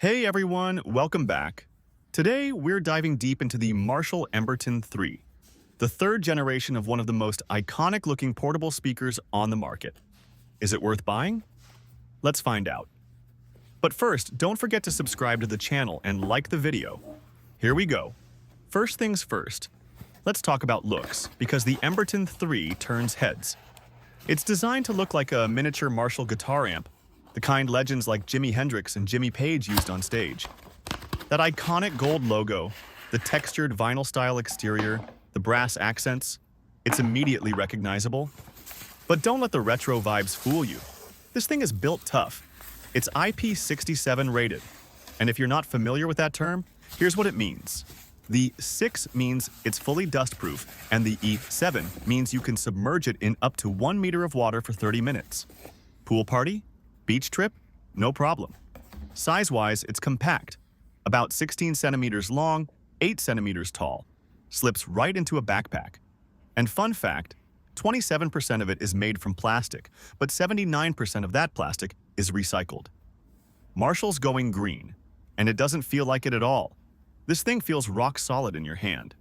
Hey everyone, welcome back. Today we're diving deep into the Marshall Emberton 3, the third generation of one of the most iconic looking portable speakers on the market. Is it worth buying? Let's find out. But first, don't forget to subscribe to the channel and like the video. Here we go. First things first, let's talk about looks, because the Emberton 3 turns heads. It's designed to look like a miniature Marshall guitar amp, the kind legends like Jimi Hendrix and Jimmy Page used on stage. That iconic gold logo, the textured vinyl-style exterior, the brass accents, it's immediately recognizable. But don't let the retro vibes fool you. This thing is built tough. It's IP67 rated. And if you're not familiar with that term, here's what it means. The 6 means it's fully dustproof, and the E7 means you can submerge it in up to 1 meter of water for 30 minutes. Pool party? Beach trip? No problem. Size-wise, it's compact. About 16 centimeters long, 8 centimeters tall. Slips right into a backpack. And fun fact, 27% of it is made from plastic, but 79% of that plastic is recycled. Marshall's going green, and it doesn't feel like it at all. This thing feels rock solid in your hand.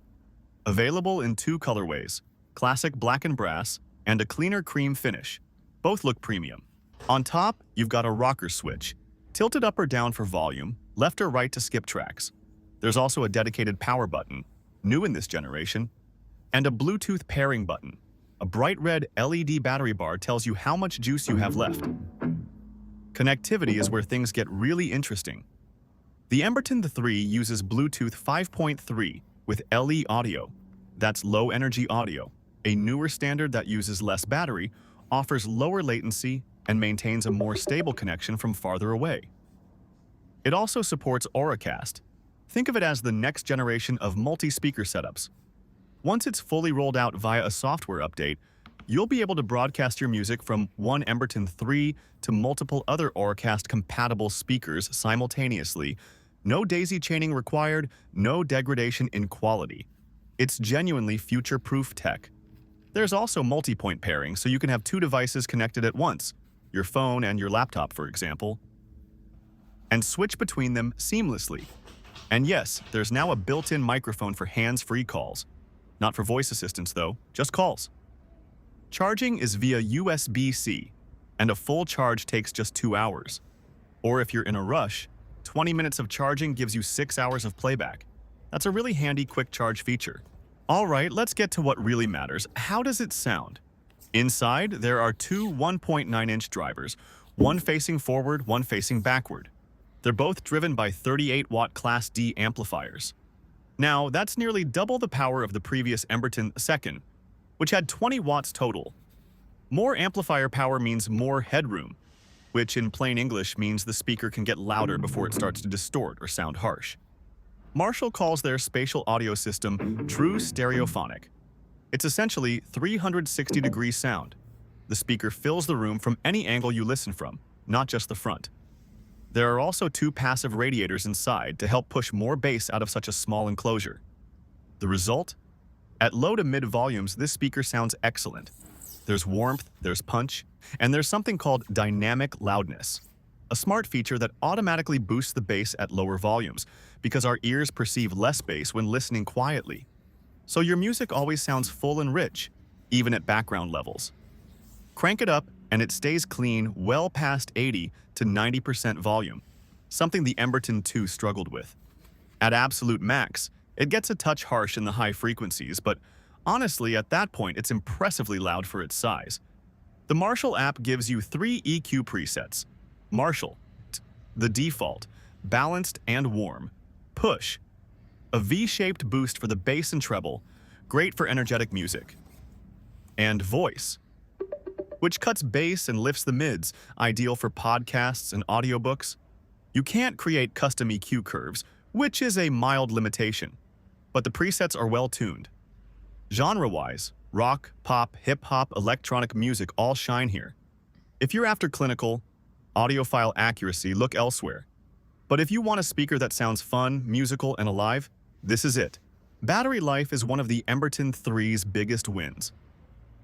Available in 2 colorways, classic black and brass, and a cleaner cream finish. Both look premium. On top, you've got a rocker switch, tilted up or down for volume, left or right to skip tracks. There's also a dedicated power button, new in this generation, and a Bluetooth pairing button. A bright red LED battery bar tells you how much juice you have left. Connectivity is where things get really interesting. The Emberton 3 uses Bluetooth 5.3 with LE audio. That's low energy audio, a newer standard that uses less battery, offers lower latency, and maintains a more stable connection from farther away. It also supports Auracast. Think of it as the next generation of multi-speaker setups. Once it's fully rolled out via a software update, you'll be able to broadcast your music from one Emberton 3 to multiple other Auracast-compatible speakers simultaneously. No daisy chaining required, no degradation in quality. It's genuinely future-proof tech. There's also multi-point pairing, so you can have 2 devices connected at once, your phone and your laptop, for example, and switch between them seamlessly. And yes, there's now a built-in microphone for hands-free calls. Not for voice assistants, though, just calls. Charging is via USB-C, and a full charge takes just 2 hours. Or if you're in a rush, 20 minutes of charging gives you 6 hours of playback. That's a really handy quick charge feature. All right, let's get to what really matters. How does it sound? Inside, there are 2 1.9-inch drivers, one facing forward, one facing backward. They're both driven by 38-watt Class D amplifiers. Now, that's nearly double the power of the previous Emberton 2nd, which had 20 watts total. More amplifier power means more headroom, which in plain English means the speaker can get louder before it starts to distort or sound harsh. Marshall calls their spatial audio system true stereophonic. It's essentially 360-degree sound. The speaker fills the room from any angle you listen from, not just the front. There are also 2 passive radiators inside to help push more bass out of such a small enclosure. The result? At low to mid volumes, this speaker sounds excellent. There's warmth, there's punch, and there's something called dynamic loudness, a smart feature that automatically boosts the bass at lower volumes because our ears perceive less bass when listening quietly. So your music always sounds full and rich, even at background levels. Crank it up and it stays clean well past 80 to 90% volume, something the Emberton 2 struggled with. At absolute max, it gets a touch harsh in the high frequencies, but honestly, at that point, it's impressively loud for its size. The Marshall app gives you 3 EQ presets. Marshall, the default, balanced and warm. Push, a V-shaped boost for the bass and treble, great for energetic music. And voice, which cuts bass and lifts the mids, ideal for podcasts and audiobooks. You can't create custom EQ curves, which is a mild limitation, but the presets are well tuned. Genre-wise, rock, pop, hip-hop, electronic music all shine here. If you're after clinical, audiophile accuracy, look elsewhere. But if you want a speaker that sounds fun, musical, and alive, this is it. Battery life is one of the Emberton 3's biggest wins.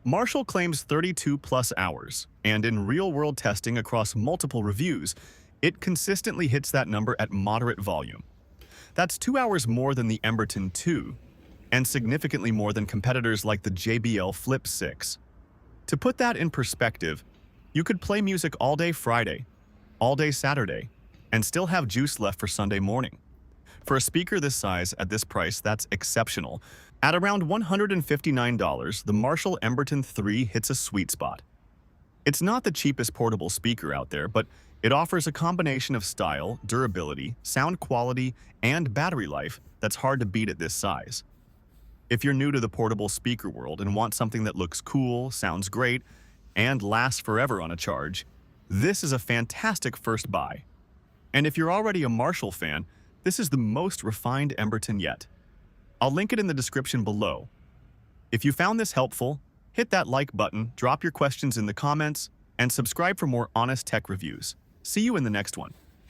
Marshall claims 32+ hours, and in real-world testing across multiple reviews, It consistently hits that number at moderate volume. That's 2 hours more than the Emberton 2, and significantly more than competitors like the JBL Flip 6. To put that in perspective, you could play music all day Friday, all day Saturday, and still have juice left for Sunday morning. For a speaker this size at this price, that's exceptional. At around $159, the Marshall Emberton 3 hits a sweet spot. It's not the cheapest portable speaker out there, but it offers a combination of style, durability, sound quality, and battery life that's hard to beat at this size. If you're new to the portable speaker world and want something that looks cool, sounds great, and lasts forever on a charge, this is a fantastic first buy. And if you're already a Marshall fan, this is the most refined Emberton yet. I'll link it in the description below. If you found this helpful, hit that like button, drop your questions in the comments, and subscribe for more honest tech reviews. See you in the next one.